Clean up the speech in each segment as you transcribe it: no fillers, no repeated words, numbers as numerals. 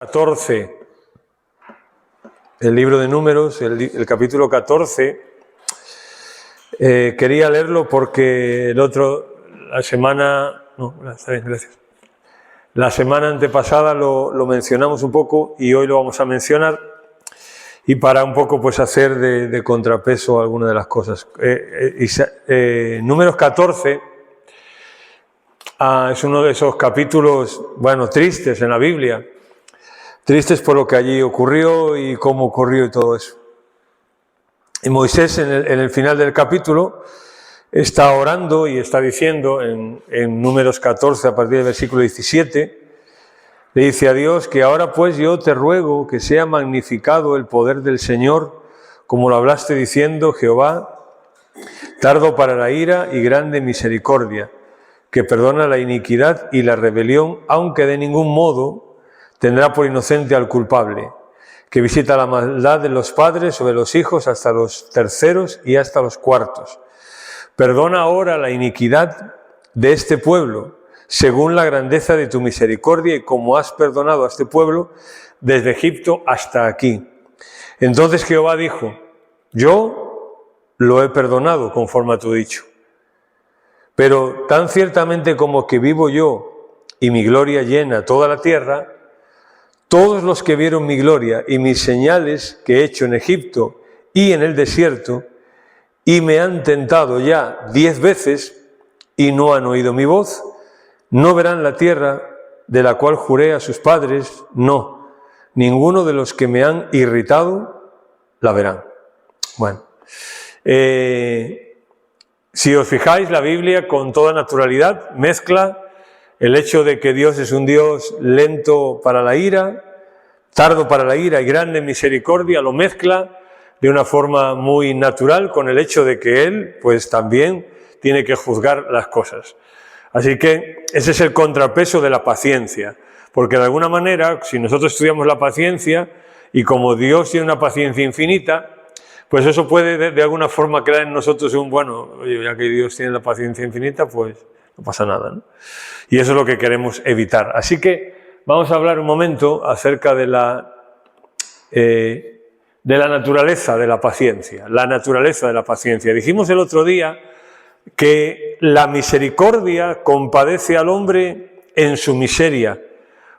14, el libro de Números, el capítulo 14, quería leerlo porque la semana antepasada lo mencionamos un poco y hoy lo vamos a mencionar, y para un poco pues hacer de contrapeso alguna de las cosas. Números 14 es uno de esos capítulos, tristes en la Biblia. Tristes por lo que allí ocurrió y cómo ocurrió y todo eso. Y Moisés en el final del capítulo está orando y está diciendo en Números 14 a partir del versículo 17, le dice a Dios que ahora pues yo te ruego que sea magnificado el poder del Señor, como lo hablaste diciendo, Jehová, tardo para la ira y grande misericordia, que perdona la iniquidad y la rebelión, aunque de ningún modo tendrá por inocente al culpable, que visita la maldad de los padres sobre los hijos hasta los terceros y hasta los cuartos. Perdona ahora la iniquidad de este pueblo, según la grandeza de tu misericordia y como has perdonado a este pueblo desde Egipto hasta aquí. Entonces Jehová dijo, yo lo he perdonado conforme a tu dicho. Pero tan ciertamente como que vivo yo y mi gloria llena toda la tierra, todos los que vieron mi gloria y mis señales que he hecho en Egipto y en el desierto, y me han tentado ya 10 veces y no han oído mi voz, no verán la tierra de la cual juré a sus padres, no, ninguno de los que me han irritado la verán. Bueno, si os fijáis, la Biblia con toda naturalidad mezcla el hecho de que Dios es un Dios lento para la ira, tardo para la ira y grande en misericordia, lo mezcla de una forma muy natural con el hecho de que Él, pues también tiene que juzgar las cosas. Así que ese es el contrapeso de la paciencia, porque de alguna manera, si nosotros estudiamos la paciencia, y como Dios tiene una paciencia infinita, pues eso puede de alguna forma crear en nosotros ya que Dios tiene la paciencia infinita, pues no pasa nada, ¿no? Y eso es lo que queremos evitar. Así que vamos a hablar un momento acerca de la naturaleza de la paciencia. La naturaleza de la paciencia. Dijimos el otro día que la misericordia compadece al hombre en su miseria,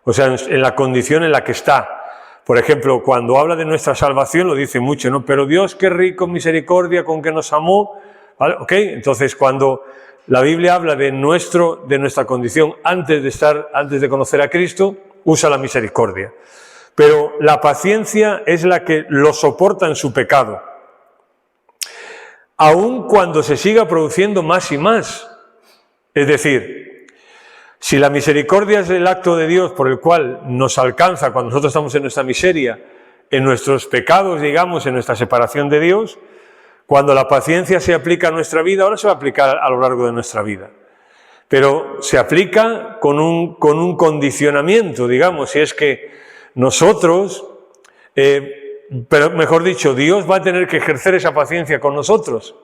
o sea, en la condición en la que está. Por ejemplo, cuando habla de nuestra salvación lo dice mucho, ¿no? Pero Dios, qué rico en misericordia con que nos amó, ¿vale? ¿Ok? Entonces, cuando la Biblia habla de nuestra condición antes de conocer a Cristo, usa la misericordia. Pero la paciencia es la que lo soporta en su pecado, aun cuando se siga produciendo más y más. Es decir, si la misericordia es el acto de Dios por el cual nos alcanza cuando nosotros estamos en nuestra miseria, en nuestros pecados, digamos, en nuestra separación de Dios, cuando la paciencia se aplica a nuestra vida, ahora se va a aplicar a lo largo de nuestra vida. Pero se aplica con un condicionamiento, digamos, si es que nosotros, pero mejor dicho, Dios va a tener que ejercer esa paciencia con nosotros,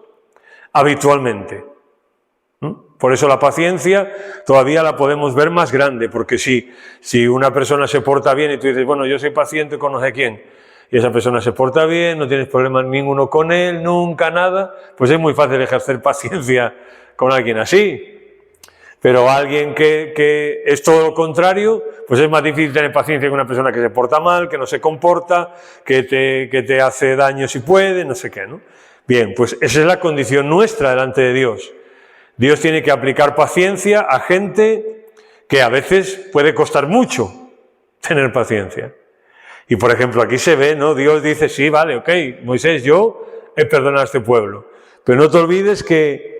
habitualmente. Por eso la paciencia todavía la podemos ver más grande, porque si una persona se porta bien y tú dices, yo soy paciente con no sé quién, y esa persona se porta bien, no tienes problema ninguno con él, nunca nada, pues es muy fácil ejercer paciencia con alguien así. Pero alguien que es todo lo contrario, pues es más difícil tener paciencia con una persona que se porta mal, que no se comporta, que te hace daño si puede, no sé qué, ¿no? Bien, pues esa es la condición nuestra delante de Dios. Dios tiene que aplicar paciencia a gente que a veces puede costar mucho tener paciencia. Y por ejemplo, aquí se ve, ¿no? Dios dice, sí, vale, ok, Moisés, yo he perdonado a este pueblo. Pero no te olvides que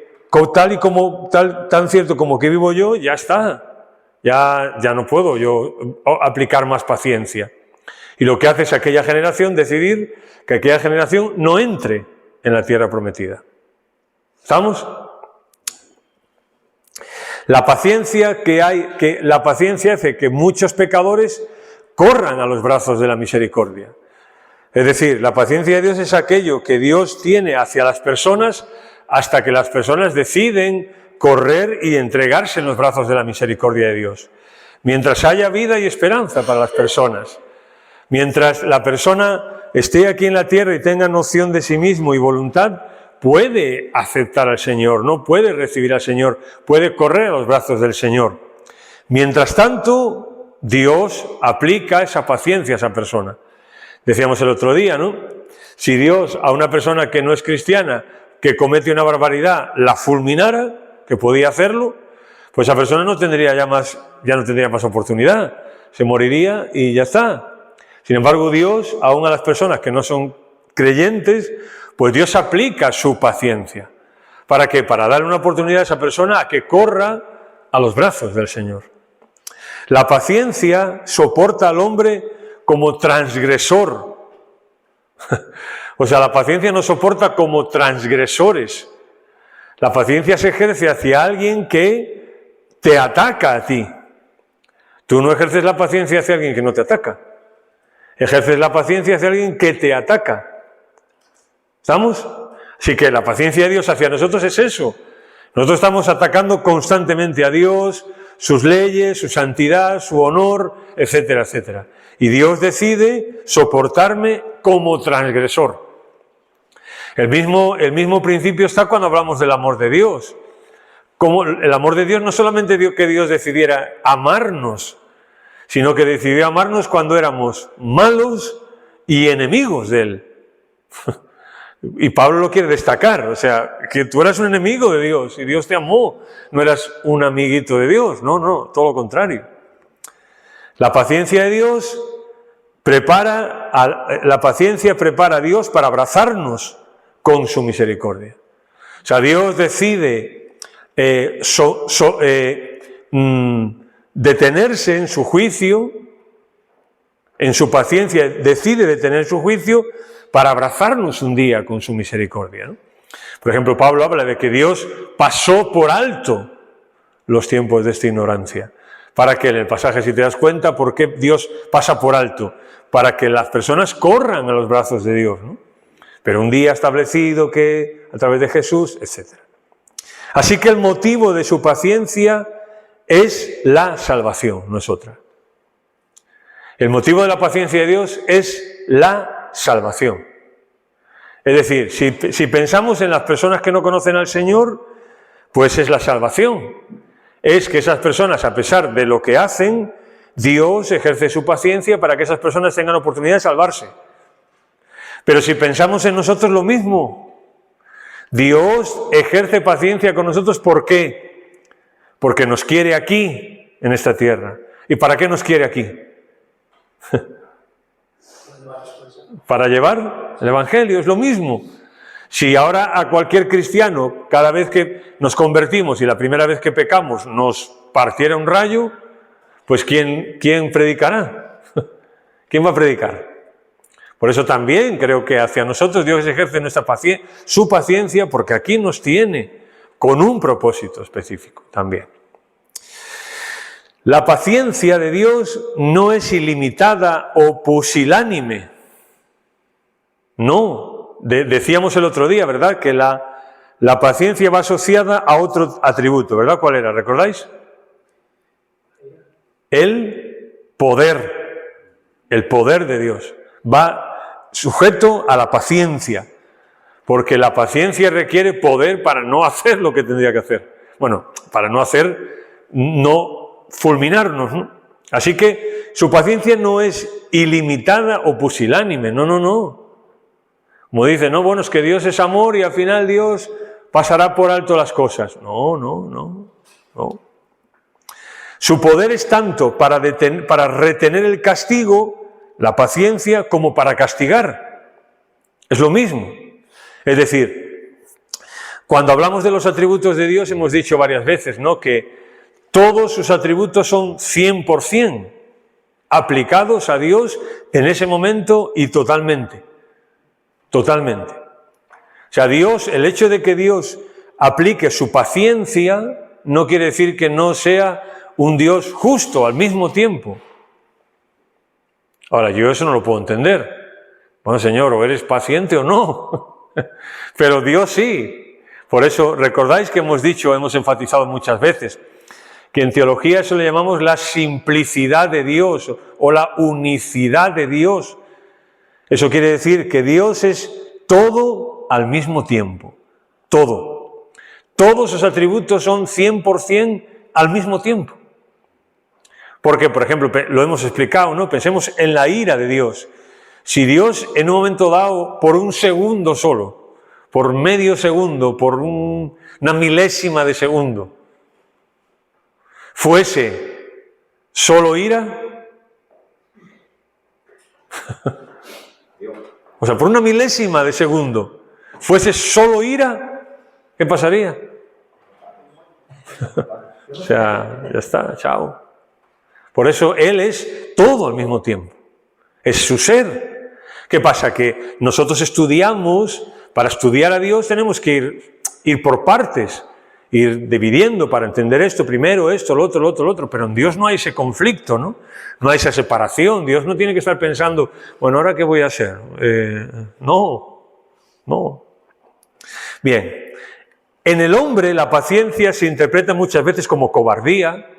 tan cierto como que vivo yo, ya está. Ya no puedo yo aplicar más paciencia. Y lo que hace es aquella generación decidir que aquella generación no entre en la tierra prometida. ¿Estamos? La paciencia hace que muchos pecadores corran a los brazos de la misericordia. Es decir, la paciencia de Dios es aquello que Dios tiene hacia las personas hasta que las personas deciden correr y entregarse en los brazos de la misericordia de Dios. Mientras haya vida y esperanza para las personas. Mientras la persona esté aquí en la tierra y tenga noción de sí mismo y voluntad, puede aceptar al Señor, no puede recibir al Señor, puede correr a los brazos del Señor. Mientras tanto, Dios aplica esa paciencia a esa persona. Decíamos el otro día, ¿no? Si Dios a una persona que no es cristiana, que comete una barbaridad, la fulminara, que podía hacerlo, pues esa persona no tendría ya no tendría más oportunidad, se moriría y ya está. Sin embargo, Dios, aún a las personas que no son creyentes, pues Dios aplica su paciencia. ¿Para qué? Para darle una oportunidad a esa persona a que corra a los brazos del Señor. La paciencia soporta al hombre como transgresor. O sea, la paciencia nos soporta como transgresores. La paciencia se ejerce hacia alguien que te ataca a ti. Tú no ejerces la paciencia hacia alguien que no te ataca. Ejerces la paciencia hacia alguien que te ataca. ¿Estamos? Así que la paciencia de Dios hacia nosotros es eso. Nosotros estamos atacando constantemente a Dios, sus leyes, su santidad, su honor, etcétera, etcétera. Y Dios decide soportarme como transgresor. El mismo principio está cuando hablamos del amor de Dios. Como el amor de Dios no solamente que Dios decidiera amarnos, sino que decidió amarnos cuando éramos malos y enemigos de Él. Y Pablo lo quiere destacar, o sea, que tú eras un enemigo de Dios y Dios te amó, no eras un amiguito de Dios, no, todo lo contrario. La paciencia de Dios prepara a Dios para abrazarnos con su misericordia. O sea, Dios decide detenerse en su juicio, en su paciencia, decide detener su juicio para abrazarnos un día con su misericordia, ¿no? Por ejemplo, Pablo habla de que Dios pasó por alto los tiempos de esta ignorancia. ¿Para qué? En el pasaje, si te das cuenta, ¿por qué Dios pasa por alto? Para que las personas corran a los brazos de Dios, ¿no? Pero un día establecido que a través de Jesús, etc. Así que el motivo de su paciencia es la salvación, no es otra. El motivo de la paciencia de Dios es la salvación. Es decir, si pensamos en las personas que no conocen al Señor, pues es la salvación. Es que esas personas, a pesar de lo que hacen, Dios ejerce su paciencia para que esas personas tengan oportunidad de salvarse. Pero si pensamos en nosotros, lo mismo. Dios ejerce paciencia con nosotros, ¿por qué? Porque nos quiere aquí, en esta tierra. ¿Y para qué nos quiere aquí? Para llevar el Evangelio, es lo mismo. Si ahora a cualquier cristiano, cada vez que nos convertimos y la primera vez que pecamos nos partiera un rayo, pues ¿quién predicará? ¿Quién va a predicar? Por eso también creo que hacia nosotros Dios ejerce su paciencia, porque aquí nos tiene con un propósito específico también. La paciencia de Dios no es ilimitada o pusilánime. No, decíamos el otro día, ¿verdad? Que la paciencia va asociada a otro atributo, ¿verdad? ¿Cuál era? ¿Recordáis? El poder de Dios. Va sujeto a la paciencia, porque la paciencia requiere poder para no hacer lo que tendría que hacer. Bueno, para no fulminarnos, ¿no? Así que su paciencia no es ilimitada o pusilánime, no. Como dice, no, bueno, es que Dios es amor y al final Dios pasará por alto las cosas. No. Su poder es tanto para retener el castigo, la paciencia, como para castigar. Es lo mismo. Es decir, cuando hablamos de los atributos de Dios hemos dicho varias veces, ¿no?, que todos sus atributos son 100% aplicados a Dios en ese momento y totalmente. Totalmente. O sea, el hecho de que Dios aplique su paciencia no quiere decir que no sea un Dios justo al mismo tiempo. Ahora, yo eso no lo puedo entender. Bueno, Señor, o eres paciente o no. Pero Dios sí. Por eso, recordáis que hemos enfatizado muchas veces, que en teología eso le llamamos la simplicidad de Dios o la unicidad de Dios. Eso quiere decir que Dios es todo al mismo tiempo, todo. Todos sus atributos son 100% al mismo tiempo. Porque, por ejemplo, lo hemos explicado, ¿no? Pensemos en la ira de Dios. Si Dios en un momento dado, por un segundo solo, por medio segundo, por una milésima de segundo, fuese solo ira, o sea, por una milésima de segundo, fuese solo ira, ¿qué pasaría? O sea, ya está, chao. Por eso Él es todo al mismo tiempo. Es su ser. ¿Qué pasa? Que nosotros estudiamos, para estudiar a Dios tenemos que ir por partes, ir dividiendo para entender esto, primero esto, lo otro, pero en Dios no hay ese conflicto, ¿no? No hay esa separación. Dios no tiene que estar pensando, bueno, ¿ahora qué voy a hacer? No. Bien, en el hombre la paciencia se interpreta muchas veces como cobardía,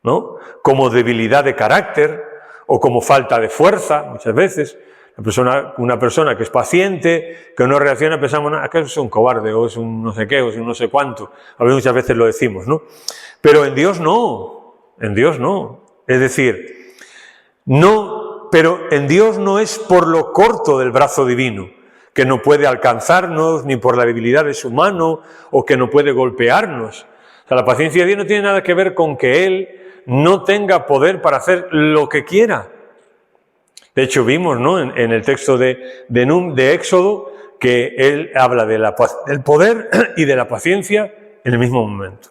¿no? Como debilidad de carácter o como falta de fuerza, muchas veces. Una persona que es paciente, que no reacciona, pensamos, que es un cobarde, o es un no sé qué, o es un no sé cuánto. A veces muchas veces lo decimos, ¿no? Pero en Dios no, en Dios no. Es decir, no, pero en Dios no es por lo corto del brazo divino, que no puede alcanzarnos, ni por la debilidad de su mano, o que no puede golpearnos. O sea, la paciencia de Dios no tiene nada que ver con que Él no tenga poder para hacer lo que quiera. De hecho, vimos, ¿no?, en el texto de Éxodo que Él habla del poder y de la paciencia en el mismo momento.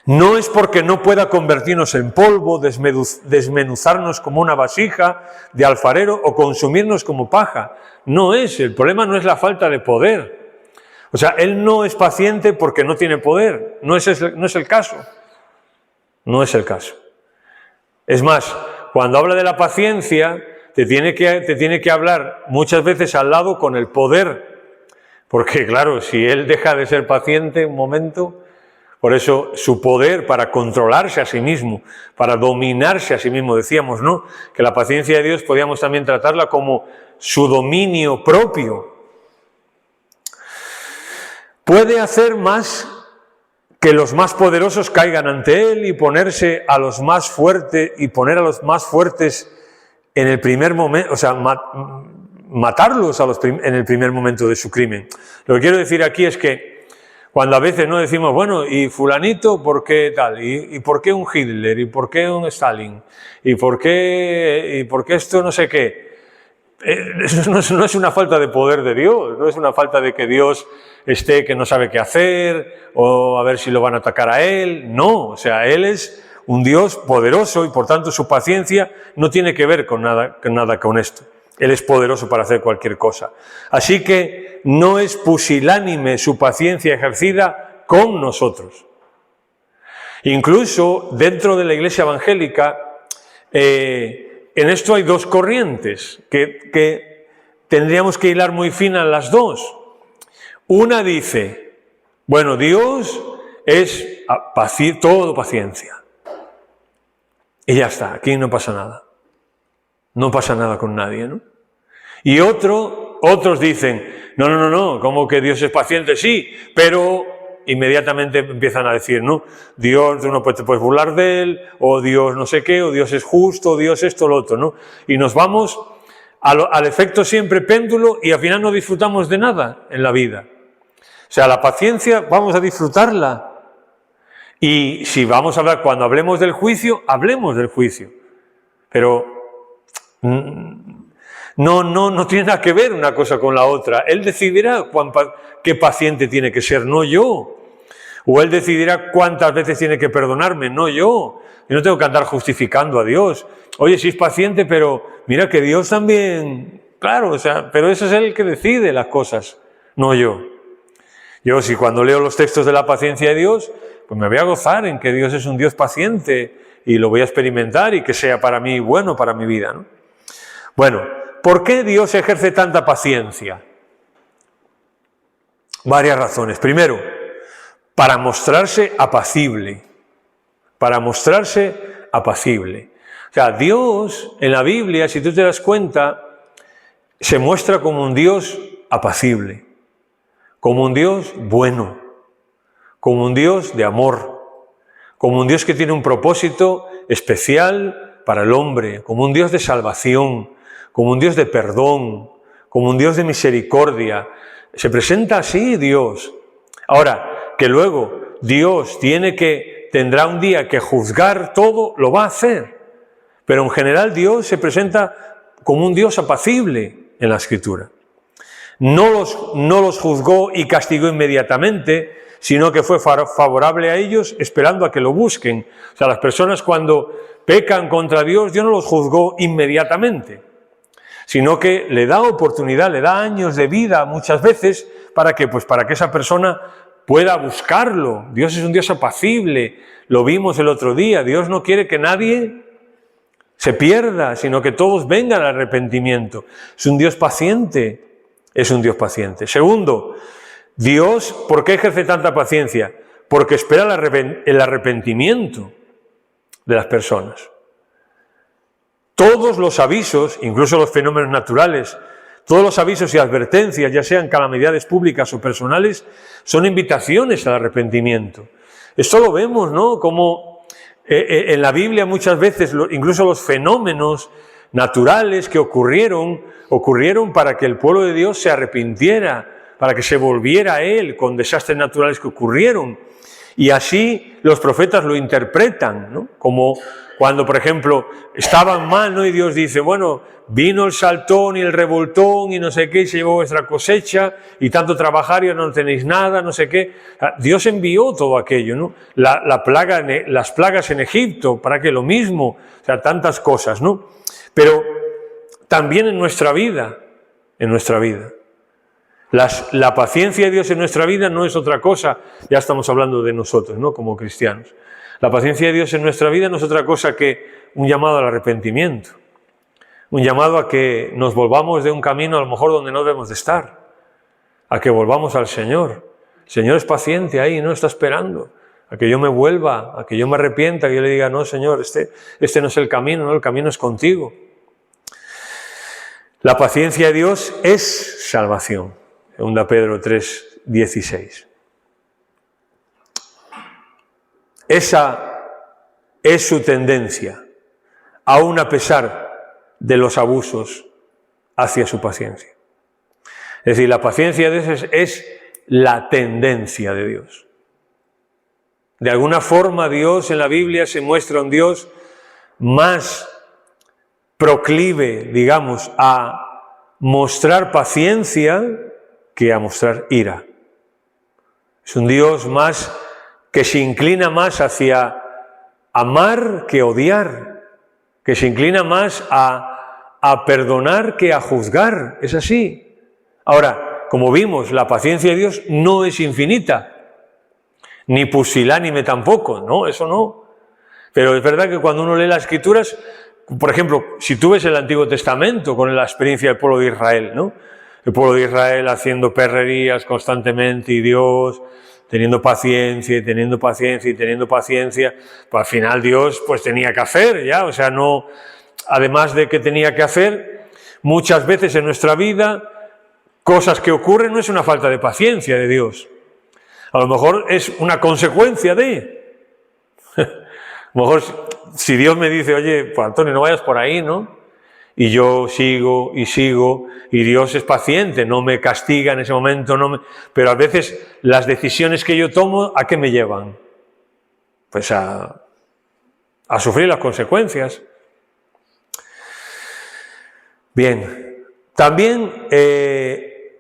No es porque no pueda convertirnos en polvo, desmenuzarnos como una vasija de alfarero o consumirnos como paja. No es, el problema no es la falta de poder. O sea, Él no es paciente porque no tiene poder. No es el caso. No es el caso. Es más, cuando habla de la paciencia, te tiene que hablar muchas veces al lado con el poder. Porque claro, si Él deja de ser paciente un momento, por eso su poder para controlarse a sí mismo, para dominarse a sí mismo, decíamos, ¿no?, que la paciencia de Dios podíamos también tratarla como su dominio propio. Puede hacer más que los más poderosos caigan ante Él y ponerse a los más fuertes y poner a los más fuertes en el primer momento, o sea, matarlos en el primer momento de su crimen. Lo que quiero decir aquí es que cuando a veces no decimos, bueno, ¿y fulanito por qué tal? ¿Y por qué un Hitler? ¿Y por qué un Stalin? ¿Y por qué esto no sé qué? Eso no es una falta de poder de Dios, no es una falta de que Dios que no sabe qué hacer, o a ver si lo van a atacar a Él. No, o sea, Él es un Dios poderoso y por tanto su paciencia no tiene que ver con nada con esto. Él es poderoso para hacer cualquier cosa. Así que no es pusilánime su paciencia ejercida con nosotros. Incluso dentro de la Iglesia evangélica, en esto hay dos corrientes que tendríamos que hilar muy finas las dos. Una dice, bueno, Dios es todo paciencia. Y ya está, aquí no pasa nada. No pasa nada con nadie, ¿no? Y otros dicen, no, ¿cómo que Dios es paciente? Sí, pero inmediatamente empiezan a decir, ¿no? Dios, tú no te puedes burlar de Él, o Dios no sé qué, o Dios es justo, o Dios esto, lo otro, ¿no? Y nos vamos al efecto siempre péndulo y al final no disfrutamos de nada en la vida. O sea, la paciencia vamos a disfrutarla. Y si vamos a hablar, cuando hablemos del juicio, hablemos del juicio. Pero no tiene nada que ver una cosa con la otra. Él decidirá qué paciente tiene que ser, no yo. O Él decidirá cuántas veces tiene que perdonarme, no yo. Yo no tengo que andar justificando a Dios. Oye, sí es paciente, pero mira que Dios también, claro, o sea, pero eso es Él el que decide las cosas, no yo. Yo, si cuando leo los textos de la paciencia de Dios, pues me voy a gozar en que Dios es un Dios paciente y lo voy a experimentar y que sea para mí bueno para mi vida, ¿no? Bueno, ¿por qué Dios ejerce tanta paciencia? Varias razones. Primero, para mostrarse apacible. Para mostrarse apacible. O sea, Dios en la Biblia, si tú te das cuenta, se muestra como un Dios apacible, como un Dios bueno, como un Dios de amor, como un Dios que tiene un propósito especial para el hombre, como un Dios de salvación, como un Dios de perdón, como un Dios de misericordia. Se presenta así Dios. Ahora, que luego Dios tendrá un día que juzgar todo, lo va a hacer. Pero en general Dios se presenta como un Dios apacible en la Escritura. No los juzgó y castigó inmediatamente, sino que fue favorable a ellos esperando a que lo busquen. O sea, las personas cuando pecan contra Dios no los juzgó inmediatamente, sino que le da oportunidad, le da años de vida muchas veces para que esa persona pueda buscarlo. Dios es un Dios apacible, lo vimos el otro día. Dios no quiere que nadie se pierda, sino que todos vengan al arrepentimiento. Es un Dios paciente, es un Dios paciente. Segundo, Dios, ¿por qué ejerce tanta paciencia? Porque espera el arrepentimiento de las personas. Todos los avisos, incluso los fenómenos naturales, todos los avisos y advertencias, ya sean calamidades públicas o personales, son invitaciones al arrepentimiento. Esto lo vemos, ¿no? Como en la Biblia muchas veces, incluso los fenómenos naturales que ocurrieron para que el pueblo de Dios se arrepintiera, para que se volviera a Él con desastres naturales que ocurrieron. Y así los profetas lo interpretan, ¿no? Como cuando, por ejemplo, estaban mal, ¿no? Y Dios dice, bueno, vino el saltón y el revoltón y no sé qué, y se llevó vuestra cosecha, y tanto trabajar y no tenéis nada, no sé qué. Dios envió todo aquello, ¿no? Las plagas en Egipto, ¿para qué? Lo mismo, o sea, tantas cosas, ¿no? Pero también en nuestra vida. La paciencia de Dios en nuestra vida no es otra cosa, ya estamos hablando de nosotros, ¿no? Como cristianos. La paciencia de Dios en nuestra vida no es otra cosa que un llamado al arrepentimiento, un llamado a que nos volvamos de un camino a lo mejor donde no debemos de estar, a que volvamos al Señor. El Señor es paciente ahí, no está esperando a que yo me vuelva, a que yo me arrepienta, que yo le diga, no, Señor, este no es el camino, no, el camino es contigo. La paciencia de Dios es salvación. 2 Pedro 3:16. Esa es su tendencia, aún a pesar de los abusos hacia su paciencia. Es decir, la paciencia de Dios es la tendencia de Dios. De alguna forma Dios en la Biblia se muestra un Dios más proclive, digamos, a mostrar paciencia que a mostrar ira. Es un Dios más que se inclina más hacia amar que odiar, que se inclina más a perdonar que a juzgar. Es así. Ahora, como vimos, la paciencia de Dios no es infinita, ni pusilánime tampoco, no, eso no. Pero es verdad que cuando uno lee las Escrituras, por ejemplo, si tú ves el Antiguo Testamento con la experiencia del pueblo de Israel, ¿no? El pueblo de Israel haciendo perrerías constantemente y Dios teniendo paciencia y teniendo paciencia y teniendo paciencia, pues al final Dios pues tenía que hacer ya, o sea, no, además de que tenía que hacer, muchas veces en nuestra vida, cosas que ocurren no es una falta de paciencia de Dios, a lo mejor es una consecuencia de, a lo mejor si Dios me dice, oye, pues Antonio, no vayas por ahí, ¿no? Y yo sigo, y Dios es paciente, no me castiga en ese momento, pero a veces las decisiones que yo tomo, ¿a qué me llevan? Pues a sufrir las consecuencias. Bien, también,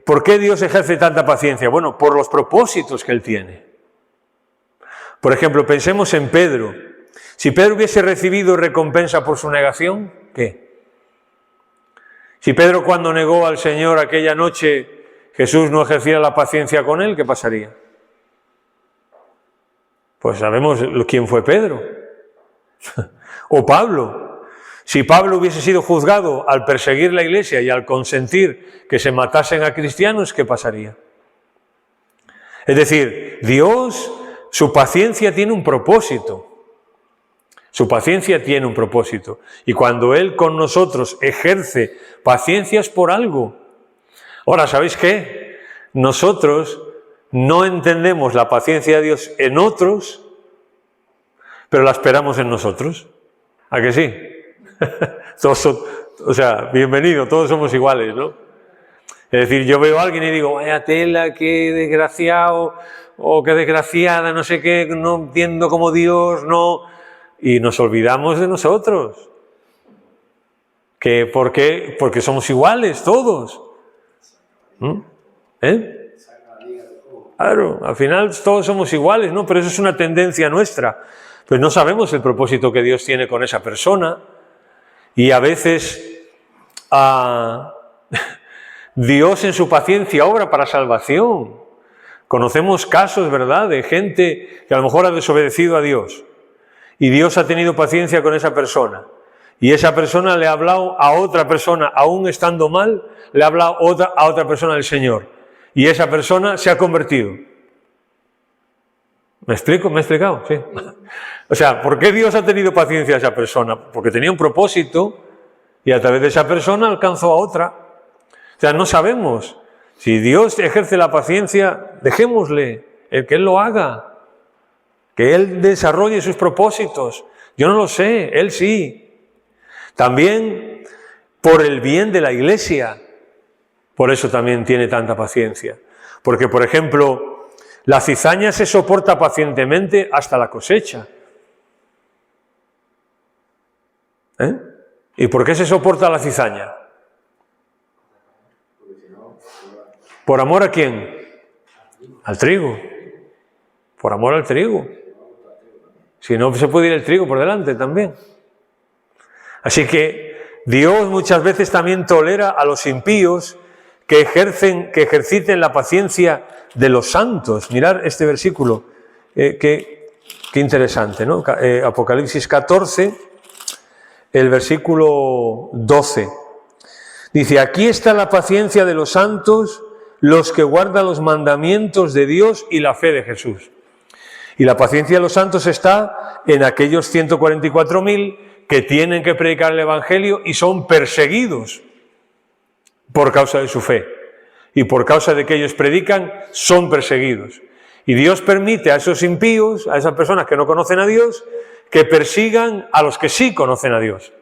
¿por qué Dios ejerce tanta paciencia? Bueno, por los propósitos que Él tiene. Por ejemplo, pensemos en Pedro. Si Pedro hubiese recibido recompensa por su negación, ¿qué? Si Pedro cuando negó al Señor aquella noche, Jesús no ejerciera la paciencia con él, ¿qué pasaría? Pues sabemos quién fue Pedro. O Pablo. Si Pablo hubiese sido juzgado al perseguir la iglesia y al consentir que se matasen a cristianos, ¿qué pasaría? Es decir, Dios su paciencia tiene un propósito. Su paciencia tiene un propósito. Y cuando Él con nosotros ejerce paciencia es por algo. Ahora, ¿sabéis qué? Nosotros no entendemos la paciencia de Dios en otros, pero la esperamos en nosotros. ¿A que sí? O sea, bienvenido, todos somos iguales, ¿no? Es decir, yo veo a alguien y digo, vaya tela, qué desgraciado, o qué desgraciada, no sé qué, no entiendo cómo Dios, no... Y nos olvidamos de nosotros. ¿Por qué? Porque somos iguales todos. ¿Eh? Claro, al final todos somos iguales, ¿no? Pero eso es una tendencia nuestra. Pues no sabemos el propósito que Dios tiene con esa persona. Y a veces Dios en su paciencia obra para salvación. Conocemos casos, ¿verdad?, de gente que a lo mejor ha desobedecido a Dios. Y Dios ha tenido paciencia con esa persona. Y esa persona le ha hablado a otra persona, aún estando mal, le ha hablado a otra persona del Señor. Y esa persona se ha convertido. ¿Me explico? ¿Me he explicado? Sí. O sea, ¿por qué Dios ha tenido paciencia a esa persona? Porque tenía un propósito y a través de esa persona alcanzó a otra. O sea, no sabemos. Si Dios ejerce la paciencia, dejémosle, que Él lo haga. Que Él desarrolle sus propósitos. Yo no lo sé, Él sí. También por el bien de la Iglesia. Por eso también tiene tanta paciencia. Porque, por ejemplo, la cizaña se soporta pacientemente hasta la cosecha. ¿Eh? ¿Y por qué se soporta la cizaña? ¿Por amor a quién? Al trigo. Por amor al trigo. Si no, se puede ir el trigo por delante también. Así que Dios muchas veces también tolera a los impíos que ejerciten la paciencia de los santos. Mirad este versículo, qué interesante, ¿no? Apocalipsis 14, el versículo 12. Dice, aquí está la paciencia de los santos, los que guardan los mandamientos de Dios y la fe de Jesús. Y la paciencia de los santos está en aquellos 144.000 que tienen que predicar el Evangelio y son perseguidos por causa de su fe. Y por causa de que ellos predican, son perseguidos. Y Dios permite a esos impíos, a esas personas que no conocen a Dios, que persigan a los que sí conocen a Dios.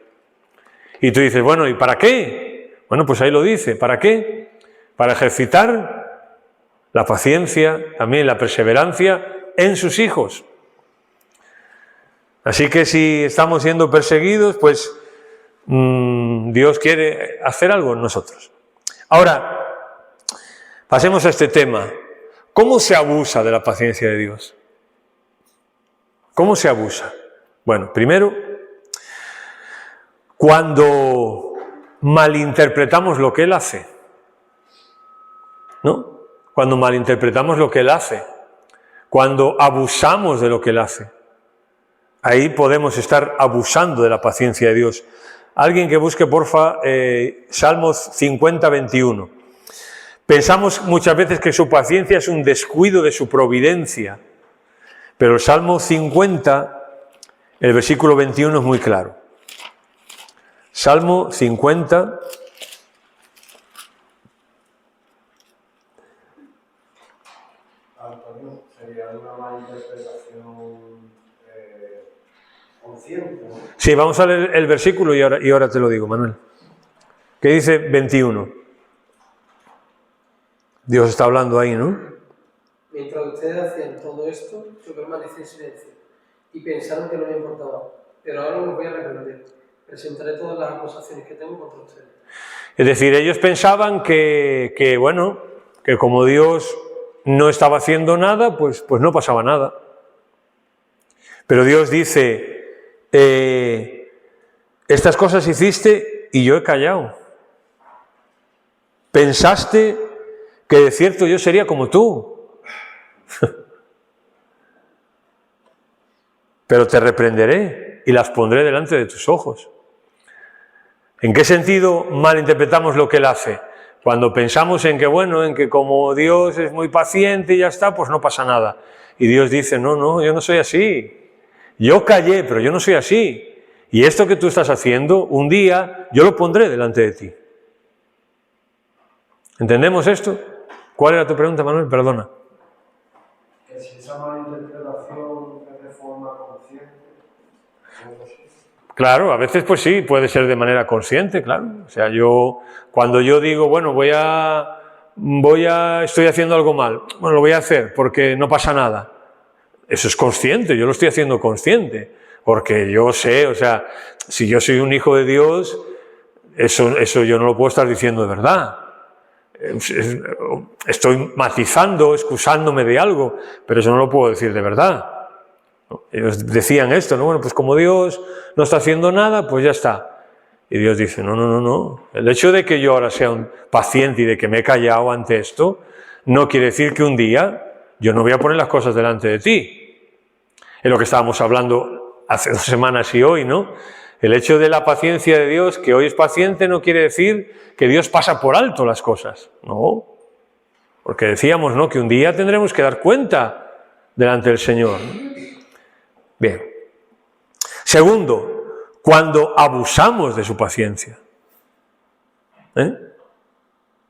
Y tú dices, bueno, ¿y para qué? Bueno, pues ahí lo dice, ¿para qué? Para ejercitar la paciencia, también la perseverancia en sus hijos. Así que si estamos siendo perseguidos, pues Dios quiere hacer algo en nosotros. Ahora, pasemos a este tema. ¿Cómo se abusa de la paciencia de Dios? ¿Cómo se abusa? Bueno, primero, cuando malinterpretamos lo que Él hace, ¿no? Cuando malinterpretamos lo que Él hace, cuando abusamos de lo que Él hace, ahí podemos estar abusando de la paciencia de Dios. Alguien que busque, porfa, Salmos 50, 21. Pensamos muchas veces que su paciencia es un descuido de su providencia, pero el Salmo 50, el versículo 21 es muy claro. Salmo 50, sería una mala interpretación consciente, ¿no? Sí, vamos a leer el versículo y ahora te lo digo, Manuel. ¿Qué dice 21? Dios está hablando ahí, ¿no? Mientras ustedes hacían todo esto, yo permanecí en silencio y pensaron que no me importaba. Pero ahora los voy a reprender. Presentaré todas las acusaciones que tengo contra ustedes. Es decir, ellos pensaban que como Dios no estaba haciendo nada, pues no pasaba nada. Pero Dios dice, estas cosas hiciste y yo he callado. Pensaste que de cierto yo sería como tú. Pero te reprenderé y las pondré delante de tus ojos. ¿En qué sentido malinterpretamos lo que Él hace? Cuando pensamos en que como Dios es muy paciente y ya está, pues no pasa nada. Y Dios dice, no, no, yo no soy así. Yo callé, pero yo no soy así. Y esto que tú estás haciendo, un día yo lo pondré delante de ti. ¿Entendemos esto? ¿Cuál era tu pregunta, Manuel? Perdona. Que si esa malinterpretación es de forma consciente, ¿cómo es? Claro, a veces pues sí, puede ser de manera consciente, claro. O sea, cuando yo digo, bueno, estoy haciendo algo mal, bueno, lo voy a hacer porque no pasa nada. Eso es consciente, yo lo estoy haciendo consciente, porque yo sé, o sea, si yo soy un hijo de Dios, eso yo no lo puedo estar diciendo de verdad. Estoy matizando, excusándome de algo, pero eso no lo puedo decir de verdad. Ellos decían esto, ¿no? Bueno, pues como Dios no está haciendo nada, pues ya está. Y Dios dice, no, no, no, no. El hecho de que yo ahora sea un paciente y de que me he callado ante esto, no quiere decir que un día yo no voy a poner las cosas delante de ti. Es lo que estábamos hablando hace 2 semanas y hoy, ¿no? El hecho de la paciencia de Dios, que hoy es paciente, no quiere decir que Dios pasa por alto las cosas. No. Porque decíamos, ¿no?, que un día tendremos que dar cuenta delante del Señor. Bien. Segundo, cuando abusamos de su paciencia.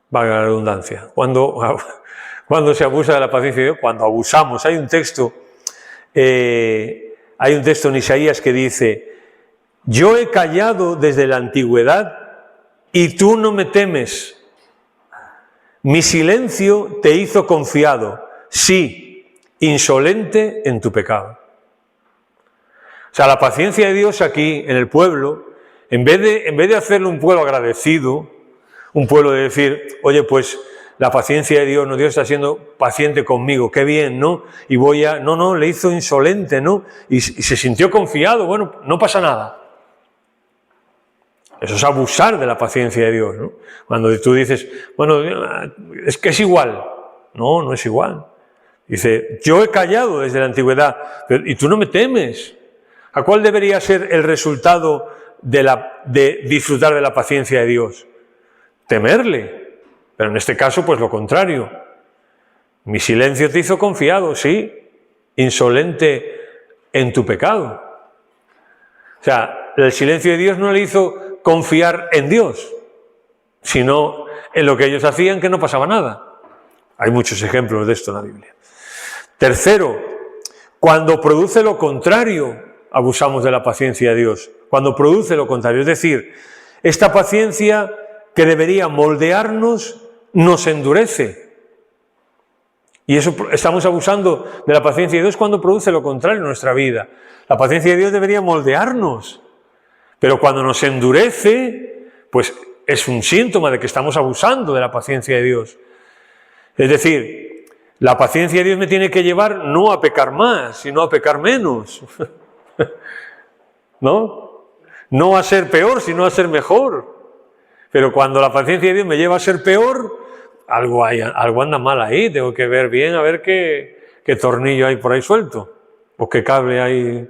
Valga la redundancia. Cuando se abusa de la paciencia de Dios, cuando abusamos. Hay un texto en Isaías que dice, yo he callado desde la antigüedad y tú no me temes. Mi silencio te hizo confiado, sí, insolente en tu pecado. O sea, la paciencia de Dios aquí, en el pueblo, en vez de hacerlo un pueblo agradecido, un pueblo de decir, oye, pues la paciencia de Dios, no, Dios está siendo paciente conmigo, qué bien, ¿no? Y no, le hizo insolente, ¿no? Y se sintió confiado, bueno, no pasa nada. Eso es abusar de la paciencia de Dios, ¿no? Cuando tú dices, bueno, es que es igual. No, no es igual. Dice, yo he callado desde la antigüedad, y tú no me temes. ¿A cuál debería ser el resultado de disfrutar de la paciencia de Dios? Temerle. Pero en este caso, pues lo contrario. Mi silencio te hizo confiado, sí, insolente en tu pecado. O sea, el silencio de Dios no le hizo confiar en Dios, sino en lo que ellos hacían, que no pasaba nada. Hay muchos ejemplos de esto en la Biblia. Tercero, cuando produce lo contrario, abusamos de la paciencia de Dios. Cuando produce lo contrario, es decir, esta paciencia que debería moldearnos, nos endurece. Y eso estamos abusando de la paciencia de Dios cuando produce lo contrario en nuestra vida. La paciencia de Dios debería moldearnos, pero cuando nos endurece, pues es un síntoma de que estamos abusando de la paciencia de Dios. Es decir, la paciencia de Dios me tiene que llevar no a pecar más, sino a pecar menos. ¿No? No a ser peor, sino a ser mejor. Pero cuando la paciencia de Dios me lleva a ser peor, algo anda mal ahí, tengo que ver bien a ver qué tornillo hay por ahí suelto, o qué cable hay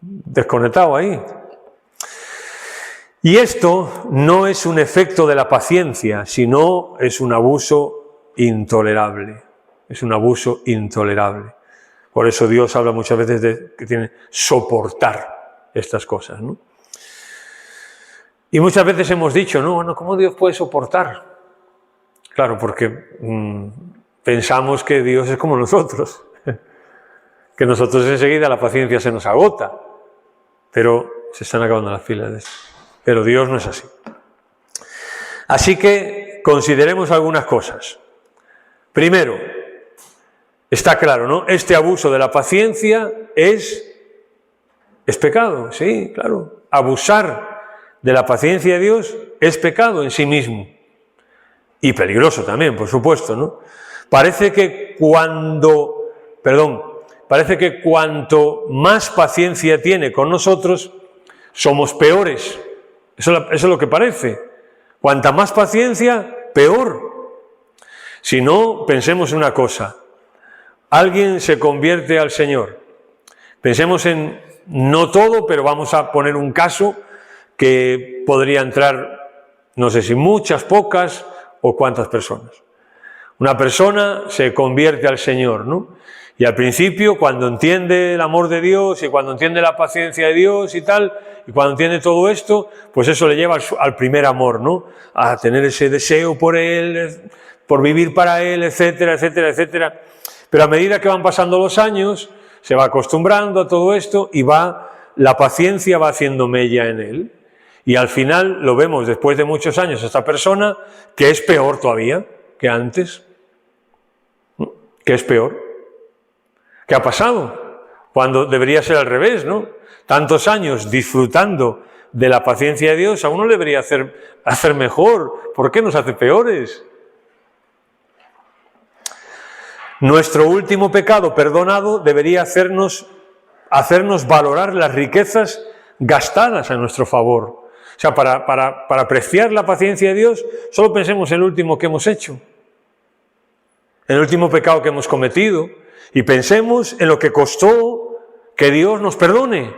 desconectado ahí. Y esto no es un efecto de la paciencia, sino es un abuso intolerable. Es un abuso intolerable. Por eso Dios habla muchas veces de que tiene que soportar estas cosas, ¿no? Y muchas veces hemos dicho, no, bueno, ¿cómo Dios puede soportar? Claro, porque pensamos que Dios es como nosotros, que nosotros enseguida la paciencia se nos agota, pero se están acabando las pilas de esto. Pero Dios no es así. Así que consideremos algunas cosas. Primero, está claro, ¿no? Este abuso de la paciencia es pecado, sí, claro. Abusar de la paciencia de Dios es pecado en sí mismo. Y peligroso también, por supuesto, ¿no? Parece que cuanto más paciencia tiene con nosotros, somos peores. Eso es lo que parece. Cuanta más paciencia, peor. Si no, pensemos en una cosa. Alguien se convierte al Señor. Pensemos en, no todo, pero vamos a poner un caso que podría entrar, no sé si muchas, pocas o cuántas personas. Una persona se convierte al Señor, ¿no? Y al principio, cuando entiende el amor de Dios y cuando entiende la paciencia de Dios y tal, y cuando entiende todo esto, pues eso le lleva al primer amor, ¿no? A tener ese deseo por Él, por vivir para Él, etcétera, etcétera, etcétera. Pero a medida que van pasando los años, se va acostumbrando a todo esto y la paciencia va haciendo mella en él. Y al final lo vemos después de muchos años esta persona que es peor todavía que antes. ¿Qué es peor? ¿Qué ha pasado? Cuando debería ser al revés, ¿no? Tantos años disfrutando de la paciencia de Dios, a uno le debería hacer mejor. ¿Por qué nos hace peores? Nuestro último pecado perdonado debería hacernos valorar las riquezas gastadas a nuestro favor. O sea, para apreciar la paciencia de Dios, solo pensemos en el último que hemos hecho, en el último pecado que hemos cometido, y pensemos en lo que costó que Dios nos perdone.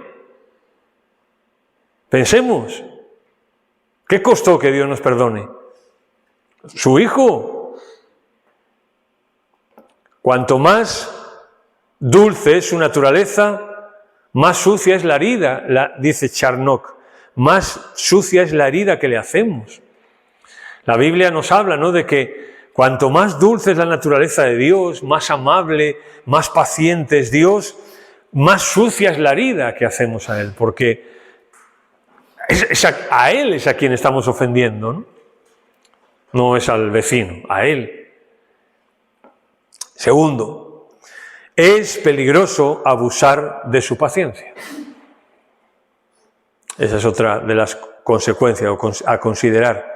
Pensemos, ¿qué costó que Dios nos perdone? Su Hijo. Cuanto más dulce es su naturaleza, más sucia es la herida, dice Charnock, más sucia es la herida que le hacemos. La Biblia nos habla, ¿no?, de que cuanto más dulce es la naturaleza de Dios, más amable, más paciente es Dios, más sucia es la herida que hacemos a Él, porque a Él es a quien estamos ofendiendo, ¿no? No es al vecino, a Él. Segundo, es peligroso abusar de su paciencia. Esa es otra de las consecuencias a considerar.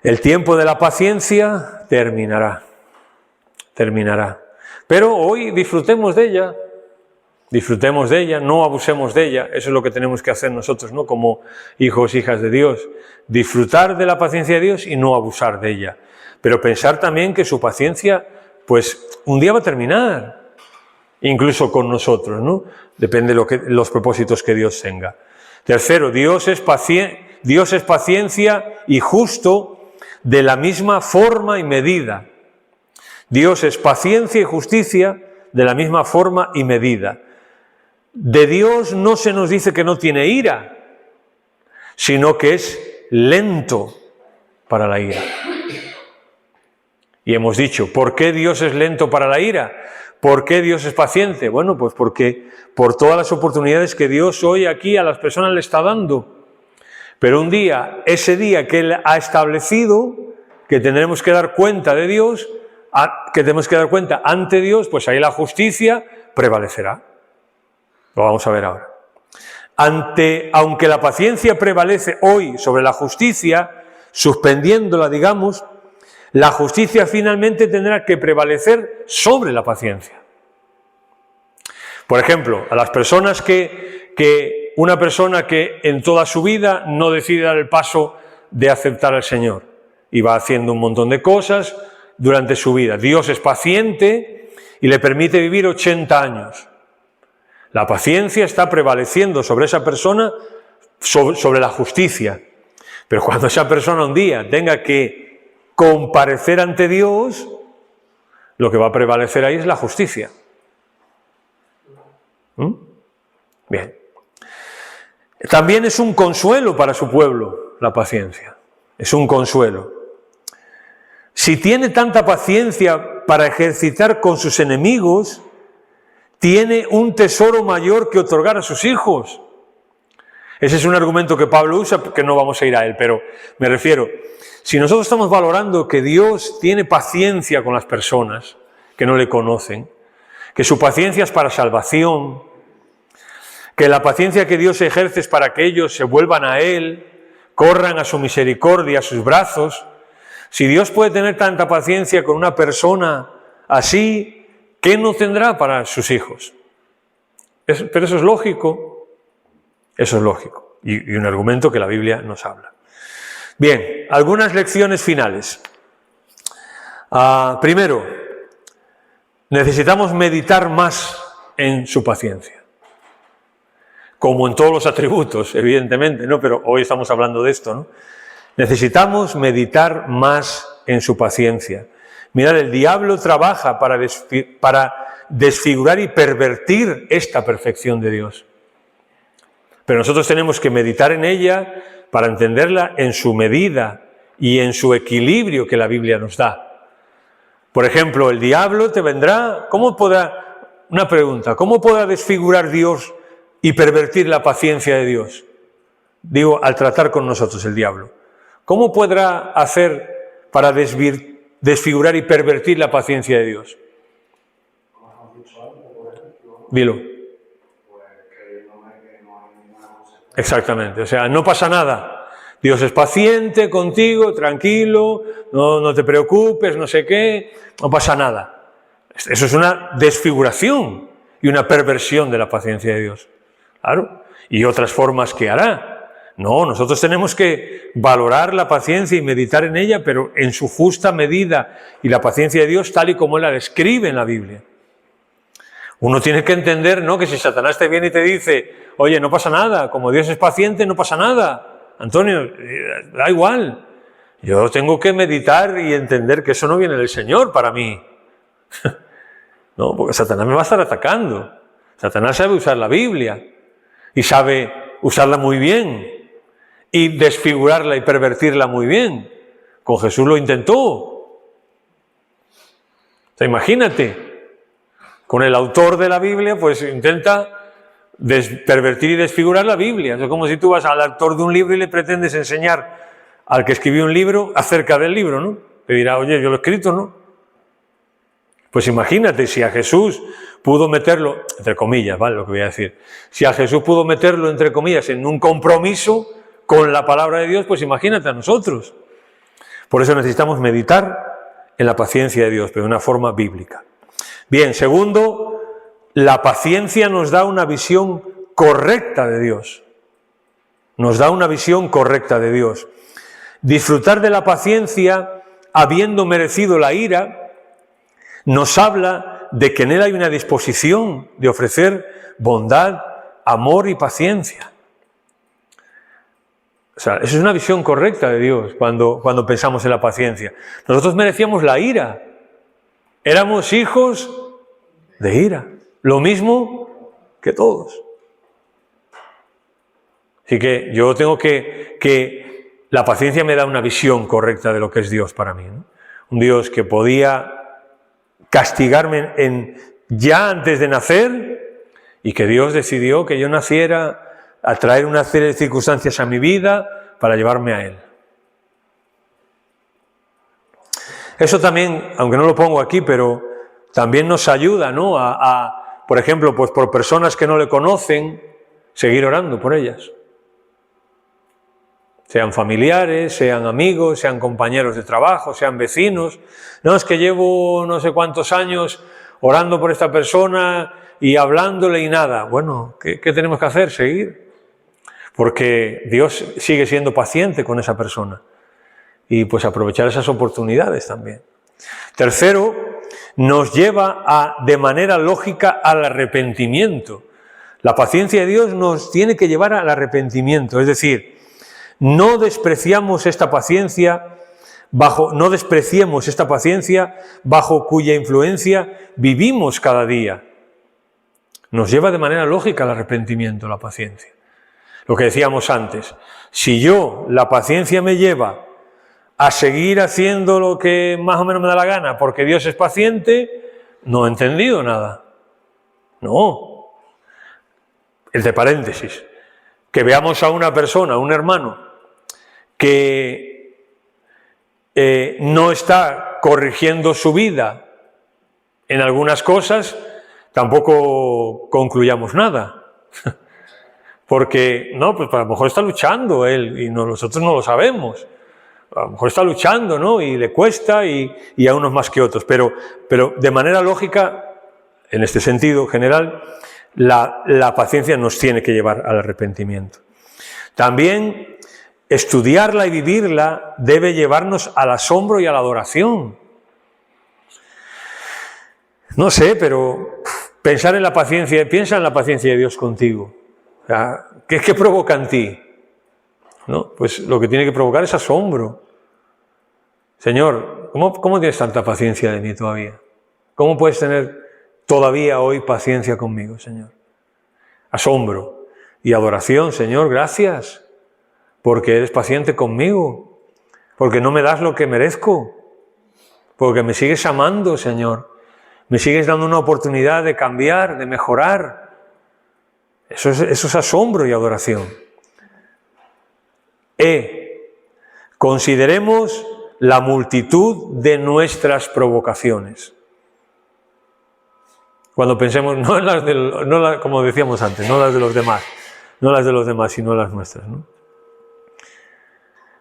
El tiempo de la paciencia terminará. Pero hoy disfrutemos de ella, no abusemos de ella. Eso es lo que tenemos que hacer nosotros, ¿no?, como hijos, hijas de Dios. Disfrutar de la paciencia de Dios y no abusar de ella. Pero pensar también que su paciencia, pues un día va a terminar, incluso con nosotros, ¿no? Depende de los propósitos que Dios tenga. Tercero, Dios es paciencia y justo de la misma forma y medida. Dios es paciencia y justicia de la misma forma y medida. De Dios no se nos dice que no tiene ira, sino que es lento para la ira. Y hemos dicho, ¿por qué Dios es lento para la ira? ¿Por qué Dios es paciente? Bueno, pues porque por todas las oportunidades que Dios hoy aquí a las personas le está dando. Pero un día, ese día que Él ha establecido, que tendremos que dar cuenta de Dios, que tenemos que dar cuenta ante Dios, pues ahí la justicia prevalecerá. Lo vamos a ver ahora. Aunque la paciencia prevalece hoy sobre la justicia, suspendiéndola, digamos, la justicia finalmente tendrá que prevalecer sobre la paciencia. Por ejemplo, a las personas una persona que en toda su vida no decide dar el paso de aceptar al Señor y va haciendo un montón de cosas durante su vida. Dios es paciente y le permite vivir 80 años. La paciencia está prevaleciendo sobre esa persona, sobre la justicia. Pero cuando esa persona un día tenga que comparecer ante Dios, lo que va a prevalecer ahí es la justicia. Bien. También es un consuelo para su pueblo, la paciencia. Es un consuelo. Si tiene tanta paciencia para ejercitar con sus enemigos, tiene un tesoro mayor que otorgar a sus hijos. Ese es un argumento que Pablo usa, que no vamos a ir a él, pero me refiero, si nosotros estamos valorando que Dios tiene paciencia con las personas que no le conocen, que su paciencia es para salvación, que la paciencia que Dios ejerce es para que ellos se vuelvan a Él, corran a su misericordia, a sus brazos. Si Dios puede tener tanta paciencia con una persona así, ¿qué no tendrá para sus hijos? Pero eso es lógico. Eso es lógico. Y un argumento que la Biblia nos habla. Bien, algunas lecciones finales. Primero, necesitamos meditar más en su paciencia. Como en todos los atributos, evidentemente, ¿no? Pero hoy estamos hablando de esto, ¿no? Necesitamos meditar más en su paciencia. Mirad, el diablo trabaja para desfigurar y pervertir esta perfección de Dios. Pero nosotros tenemos que meditar en ella para entenderla en su medida y en su equilibrio que la Biblia nos da. Por ejemplo, el diablo te vendrá, una pregunta, ¿cómo podrá desfigurar Dios y pervertir la paciencia de Dios? Digo, al tratar con nosotros el diablo. ¿Cómo podrá hacer para desfigurar y pervertir la paciencia de Dios? Dilo. Exactamente, o sea, no pasa nada. Dios es paciente contigo, tranquilo, no te preocupes, no sé qué, no pasa nada. Eso es una desfiguración y una perversión de la paciencia de Dios. Claro, y otras formas que hará. No, nosotros tenemos que valorar la paciencia y meditar en ella, pero en su justa medida, y la paciencia de Dios tal y como Él la describe en la Biblia. Uno tiene que entender, ¿no?, que si Satanás te viene y te dice, oye, no pasa nada, como Dios es paciente, no pasa nada. Antonio, da igual. Yo tengo que meditar y entender que eso no viene del Señor para mí. No, porque Satanás me va a estar atacando. Satanás sabe usar la Biblia y sabe usarla muy bien y desfigurarla y pervertirla muy bien. Con Jesús lo intentó. O sea, imagínate. Con el autor de la Biblia, pues intenta pervertir y desfigurar la Biblia. Es como si tú vas al autor de un libro y le pretendes enseñar al que escribió un libro acerca del libro, ¿no? Te dirá, oye, yo lo he escrito, ¿no? Pues imagínate, si a Jesús pudo meterlo, entre comillas, ¿vale? Lo que voy a decir. Si a Jesús pudo meterlo, entre comillas, en un compromiso con la palabra de Dios, pues imagínate a nosotros. Por eso necesitamos meditar en la paciencia de Dios, pero de una forma bíblica. Bien, segundo, la paciencia nos da una visión correcta de Dios. Nos da una visión correcta de Dios. Disfrutar de la paciencia, habiendo merecido la ira, nos habla de que en Él hay una disposición de ofrecer bondad, amor y paciencia. O sea, esa es una visión correcta de Dios cuando pensamos en la paciencia. Nosotros merecíamos la ira. Éramos hijos de ira, lo mismo que todos. Así que yo tengo que la paciencia me da una visión correcta de lo que es Dios para mí, ¿no? Un Dios que podía castigarme ya antes de nacer y que Dios decidió que yo naciera a traer una serie de circunstancias a mi vida para llevarme a Él. Eso también, aunque no lo pongo aquí, pero también nos ayuda, ¿no?, por ejemplo, pues por personas que no le conocen, seguir orando por ellas. Sean familiares, sean amigos, sean compañeros de trabajo, sean vecinos. No, es que llevo no sé cuántos años orando por esta persona y hablándole y nada. Bueno, ¿qué tenemos que hacer? Seguir. Porque Dios sigue siendo paciente con esa persona. Y pues aprovechar esas oportunidades también. Tercero, nos lleva de manera lógica al arrepentimiento. La paciencia de Dios nos tiene que llevar al arrepentimiento, es decir, no despreciemos esta paciencia bajo cuya influencia vivimos cada día. Nos lleva de manera lógica al arrepentimiento la paciencia. Lo que decíamos antes, si la paciencia me lleva a seguir haciendo lo que más o menos me da la gana porque Dios es paciente, no he entendido nada. No. Entre paréntesis, que veamos a una persona, a un hermano, que no está corrigiendo su vida en algunas cosas, tampoco concluyamos nada. Porque, no, pues a lo mejor está luchando él y nosotros no lo sabemos. A lo mejor está luchando, ¿no?, y le cuesta y a unos más que otros. Pero de manera lógica, en este sentido general, la paciencia nos tiene que llevar al arrepentimiento. También estudiarla y vivirla debe llevarnos al asombro y a la adoración. No sé, pero piensa en la paciencia de Dios contigo. O sea, ¿qué provoca en ti? ¿No? Pues lo que tiene que provocar es asombro. Señor, ¿cómo tienes tanta paciencia de mí todavía? ¿Cómo puedes tener todavía hoy paciencia conmigo, Señor. Asombro y adoración, Señor, gracias, porque eres paciente conmigo, porque no me das lo que merezco, porque me sigues amando, Señor, me sigues dando una oportunidad de cambiar, de mejorar. Eso es asombro y adoración. Consideremos la multitud de nuestras provocaciones. Cuando pensemos, como decíamos antes, no las de los demás, sino las nuestras, ¿no?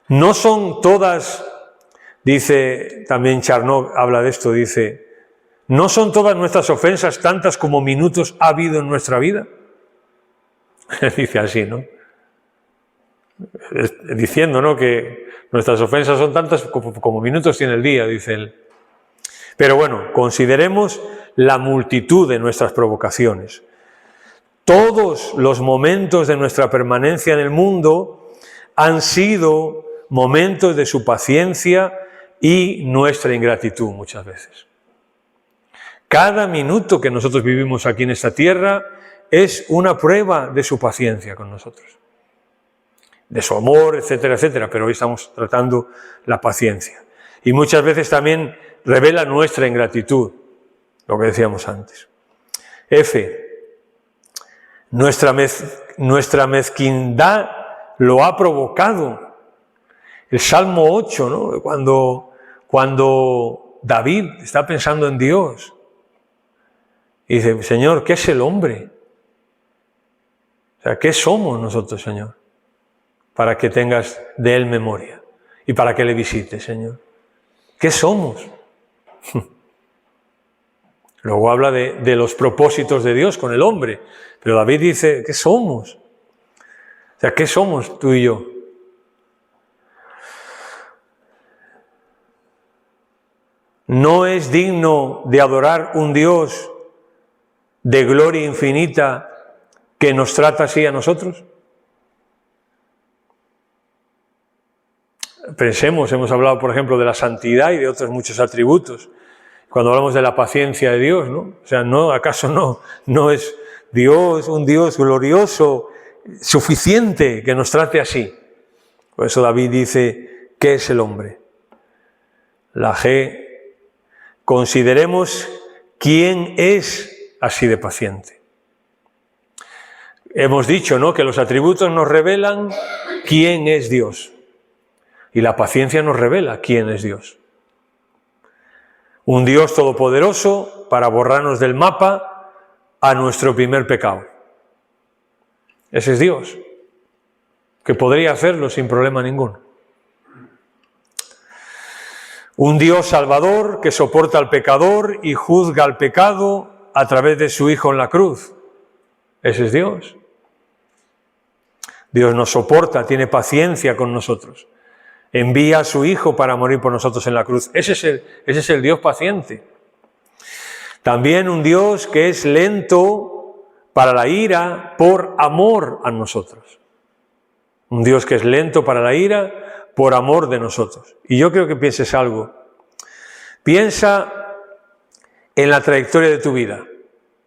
No son todas, dice también Charnock, habla de esto, dice, ¿no son todas nuestras ofensas tantas como minutos ha habido en nuestra vida? Dice así, ¿no? Diciendo, ¿no?, que nuestras ofensas son tantas como minutos tiene el día, dice él. Pero bueno, consideremos la multitud de nuestras provocaciones. Todos los momentos de nuestra permanencia en el mundo han sido momentos de su paciencia y nuestra ingratitud muchas veces. Cada minuto que nosotros vivimos aquí en esta tierra es una prueba de su paciencia con nosotros, de su amor, etcétera, etcétera, pero hoy estamos tratando la paciencia. Y muchas veces también revela nuestra ingratitud, lo que decíamos antes. Nuestra mezquindad lo ha provocado. El Salmo 8, ¿no?, cuando David está pensando en Dios, y dice, Señor, ¿qué es el hombre? O sea, ¿qué somos nosotros, Señor? Para que tengas de él memoria y para que le visites, Señor. ¿Qué somos? Luego habla de los propósitos de Dios con el hombre, pero David dice, ¿qué somos? O sea, ¿qué somos tú y yo? ¿No es digno de adorar un Dios de gloria infinita que nos trata así a nosotros? Pensemos, hemos hablado, por ejemplo, de la santidad y de otros muchos atributos. Cuando hablamos de la paciencia de Dios, ¿no? O sea, ¿acaso no es Dios un Dios glorioso, suficiente que nos trate así? Por eso David dice, ¿qué es el hombre? La G, consideremos quién es así de paciente. Hemos dicho, ¿no?, que los atributos nos revelan quién es Dios. Y la paciencia nos revela quién es Dios. Un Dios todopoderoso para borrarnos del mapa a nuestro primer pecado. Ese es Dios, que podría hacerlo sin problema ninguno. Un Dios salvador que soporta al pecador y juzga al pecado a través de su Hijo en la cruz. Ese es Dios. Dios nos soporta, tiene paciencia con nosotros. Envía a su Hijo para morir por nosotros en la cruz. Ese es el Dios paciente. También un Dios que es lento para la ira por amor a nosotros. Un Dios que es lento para la ira por amor de nosotros. Y yo creo que pienses algo. Piensa en la trayectoria de tu vida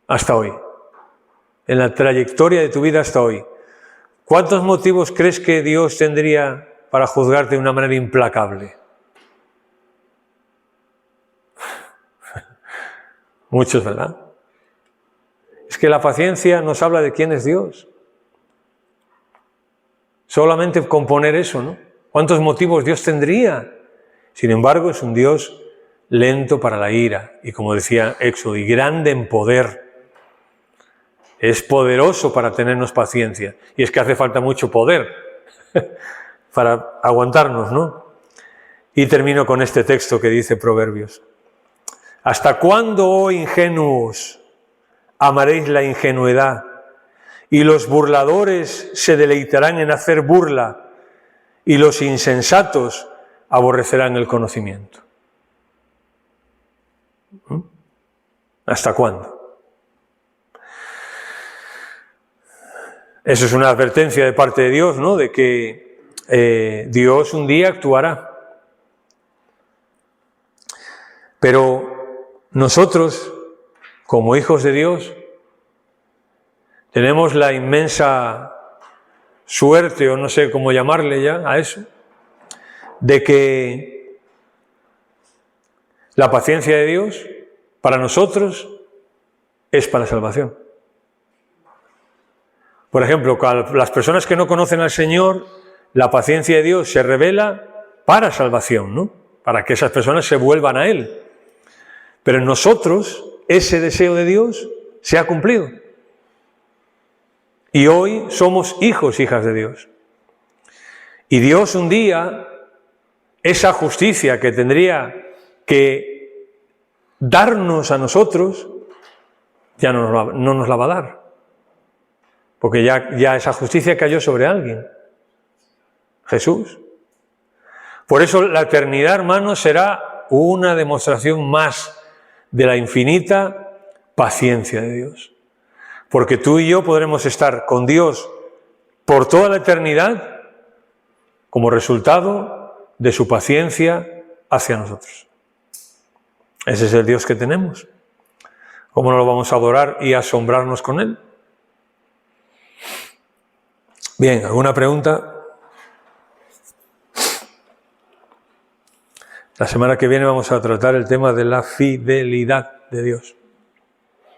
hasta hoy. En la trayectoria de tu vida hasta hoy. ¿Cuántos motivos crees que Dios tendría para juzgarte de una manera implacable? Muchos, ¿verdad? Es que la paciencia nos habla de quién es Dios. Solamente componer eso, ¿no? ¿Cuántos motivos Dios tendría? Sin embargo, es un Dios lento para la ira, y como decía Éxodo, y grande en poder. Es poderoso para tenernos paciencia, y es que hace falta mucho poder para aguantarnos, ¿no? Y termino con este texto que dice Proverbios. ¿Hasta cuándo, oh ingenuos, amaréis la ingenuidad? Y los burladores se deleitarán en hacer burla, y los insensatos aborrecerán el conocimiento. ¿Hasta cuándo? Eso es una advertencia de parte de Dios, ¿no? De que Dios un día actuará. Pero nosotros como hijos de Dios, tenemos la inmensa suerte, o no sé cómo llamarle ya a eso, de que la paciencia de Dios para nosotros es para la salvación. Por ejemplo, las personas que no conocen al Señor, la paciencia de Dios se revela para salvación, ¿no? Para que esas personas se vuelvan a Él. Pero en nosotros, ese deseo de Dios se ha cumplido. Y hoy somos hijos, hijas de Dios. Y Dios un día, esa justicia que tendría que darnos a nosotros, ya no nos la va a dar. Porque ya esa justicia cayó sobre alguien. Jesús. Por eso la eternidad, hermanos, será una demostración más de la infinita paciencia de Dios. Porque tú y yo podremos estar con Dios por toda la eternidad como resultado de su paciencia hacia nosotros. Ese es el Dios que tenemos. ¿Cómo no lo vamos a adorar y asombrarnos con Él? Bien, ¿alguna pregunta? La semana que viene vamos a tratar el tema de la fidelidad de Dios.